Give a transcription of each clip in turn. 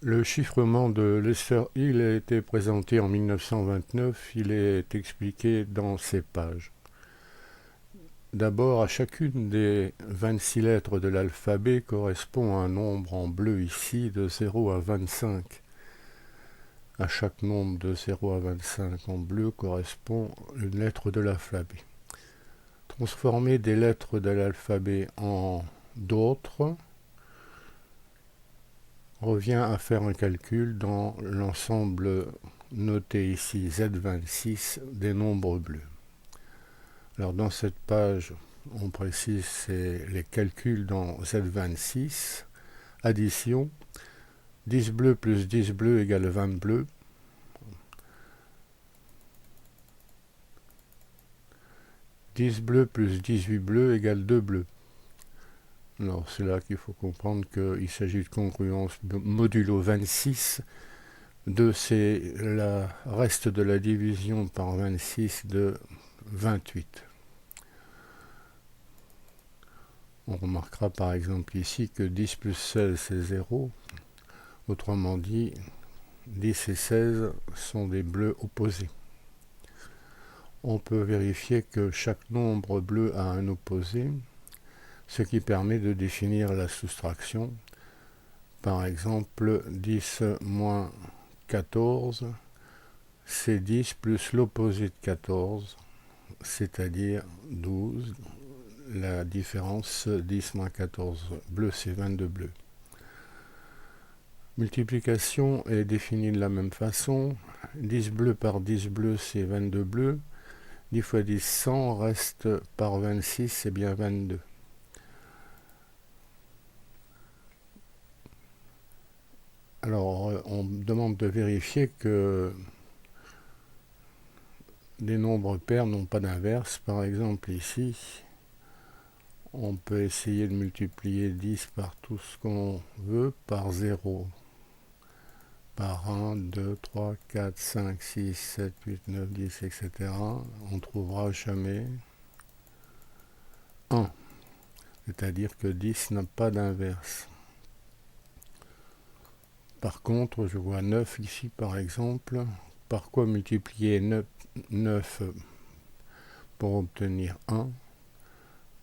Le chiffrement de Lester Hill a été présenté en 1929. Il est expliqué dans ces pages. D'abord, à chacune des 26 lettres de l'alphabet correspond un nombre en bleu ici de 0 à 25. À chaque nombre de 0 à 25 en bleu correspond une lettre de l'alphabet. Transformer des lettres de l'alphabet en d'autres revient à faire un calcul dans l'ensemble noté ici Z26 des nombres bleus. Alors dans cette page, on précise les calculs dans Z26. Addition, 10 bleus plus 10 bleus égale 20 bleus. « 10 bleus plus 18 bleus égale 2 bleus. Alors c'est là qu'il faut comprendre qu'il s'agit de congruence modulo 26. 2 c'est le reste de la division par 26 de 28. On remarquera par exemple ici que 10 plus 16 c'est 0. Autrement dit, 10 et 16 sont des bleus opposés. On peut vérifier que chaque nombre bleu a un opposé, ce qui permet de définir la soustraction. Par exemple, 10 moins 14, c'est 10 plus l'opposé de 14, c'est-à-dire 12. La différence 10 moins 14 bleu, c'est 22 bleus. Multiplication est définie de la même façon. 10 bleus par 10 bleus, c'est 22 bleus. 10 fois 10, 100, reste par 26, c'est bien 22. Alors, on demande de vérifier que des nombres pairs n'ont pas d'inverse. Par exemple, ici, on peut essayer de multiplier 10 par tout ce qu'on veut, par 0, par 1, 2, 3, 4, 5, 6, 7, 8, 9, 10, etc. On ne trouvera jamais 1. C'est-à-dire que 10 n'a pas d'inverse. Par contre, je vois 9 ici, par exemple. Par quoi multiplier 9 pour obtenir 1?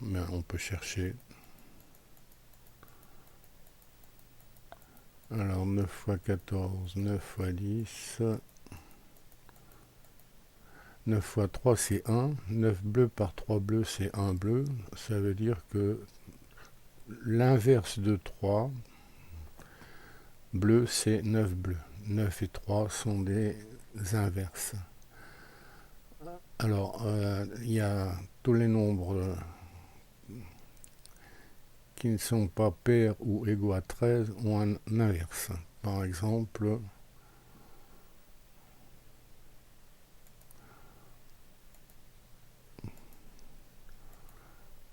Mais on peut chercher. Alors 9 fois 14, 9 fois 10. 9 fois 3 c'est 1. 9 bleus par 3 bleus c'est 1 bleu. Ça veut dire que l'inverse de 3 bleu c'est 9 bleus. 9 et 3 sont des inverses. Alors, il y a tous les nombres qui ne sont pas pairs ou égaux à 13 ont un inverse. Par exemple,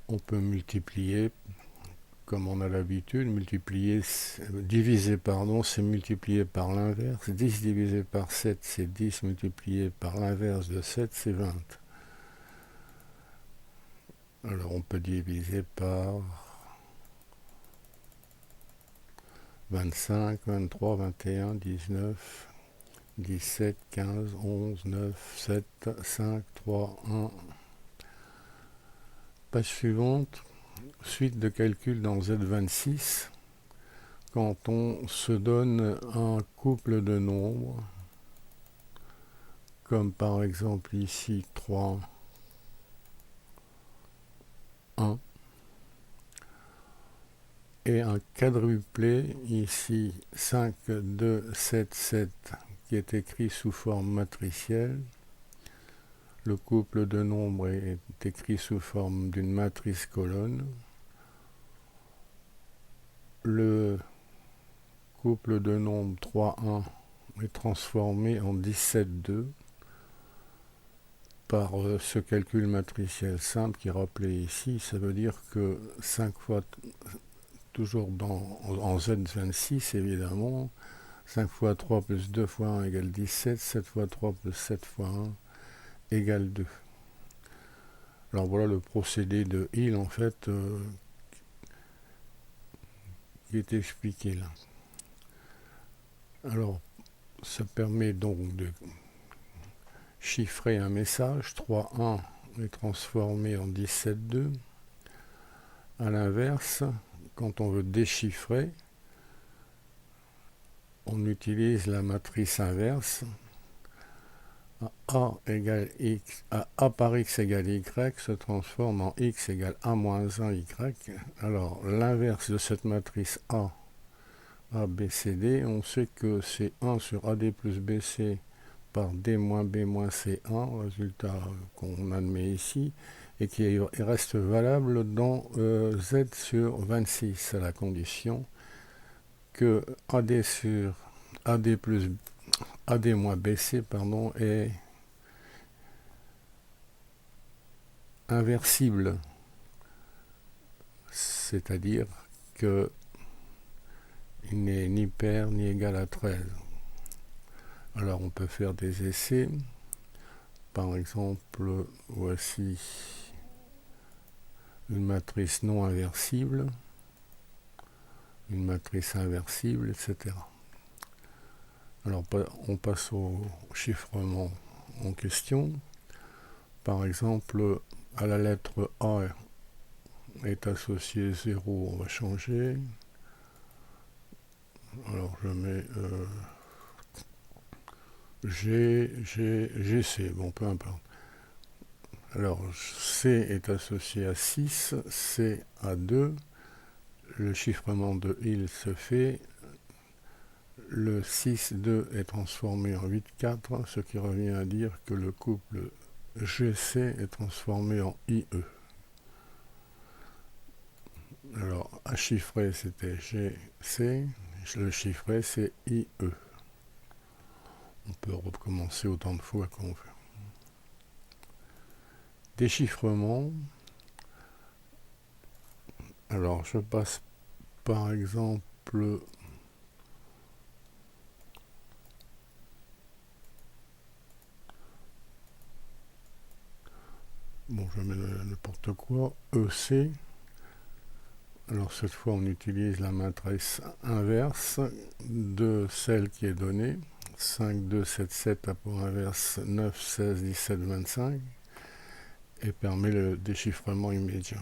on peut multiplier, comme on a l'habitude, diviser, c'est multiplier par l'inverse. 10 divisé par 7, c'est 10 multiplié par l'inverse de 7, c'est 20. Alors on peut diviser par 25, 23, 21, 19, 17, 15, 11, 9, 7, 5, 3, 1. Page suivante, suite de calcul dans Z26. Quand on se donne un couple de nombres, comme par exemple ici 3, 1, et un quadruplé ici 5, 2, 7, 7, qui est écrit sous forme matricielle. Le couple de nombres est écrit sous forme d'une matrice colonne. Le couple de nombres 3, 1 est transformé en 17, 2 par ce calcul matriciel simple qui est rappelé ici. Ça veut dire que 5 fois, toujours en Z26 évidemment, 5 fois 3 plus 2 fois 1 égale 17, 7 fois 3 plus 7 fois 1 égale 2. Alors voilà le procédé de Hill en fait qui est expliqué là. Alors, ça permet donc de chiffrer un message. 3.1 est transformé en 17.2. À l'inverse, quand on veut déchiffrer, on utilise la matrice inverse. A par x égale y se transforme en x égale a moins 1 y. Alors, l'inverse de cette matrice A, B, C, D, on sait que c'est 1 sur AD plus BC par D moins B moins C1, résultat qu'on admet ici, et qui reste valable dans Z sur 26, à la condition que AD sur AD plus AD moins BC est inversible, c'est-à-dire que il n'est ni pair ni égal à 13. Alors on peut faire des essais. Par exemple, voici une matrice non inversible, une matrice inversible, etc. Alors on passe au chiffrement en question. Par exemple, à la lettre A est associé 0, on va changer. Alors je mets GC, bon peu importe. Alors C est associé à 6, C à 2, le chiffrement de il se fait, le 6,2 est transformé en 8,4, ce qui revient à dire que le couple GC est transformé en IE. Alors à chiffrer c'était GC, le chiffré c'est IE. On peut recommencer autant de fois qu'on veut. Déchiffrement. Alors je passe par exemple bon je mets n'importe quoi, EC. Alors cette fois on utilise la matrice inverse de celle qui est donnée. 5, 2, 7, 7 à pour inverse 9, 16, 17, 25 et permet le déchiffrement immédiat.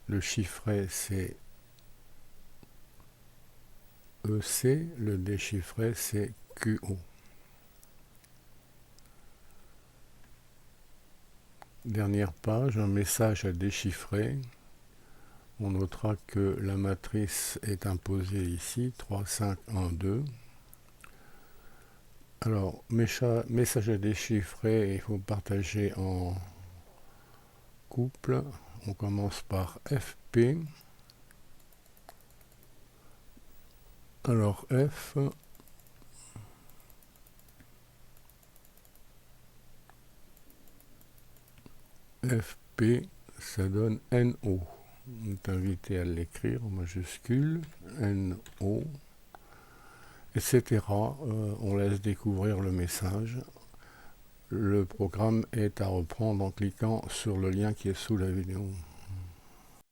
Le chiffré c'est EC, le déchiffré c'est QO. Dernière page, un message à déchiffrer. On notera que la matrice est imposée ici, 3, 5, 1, 2. Alors, message à déchiffrer, il faut partager en couple. On commence par FP. Alors FP, ça donne NO. On est invité à l'écrire en majuscule, NO, etc. On laisse découvrir le message. Le programme est à reprendre en cliquant sur le lien qui est sous la vidéo.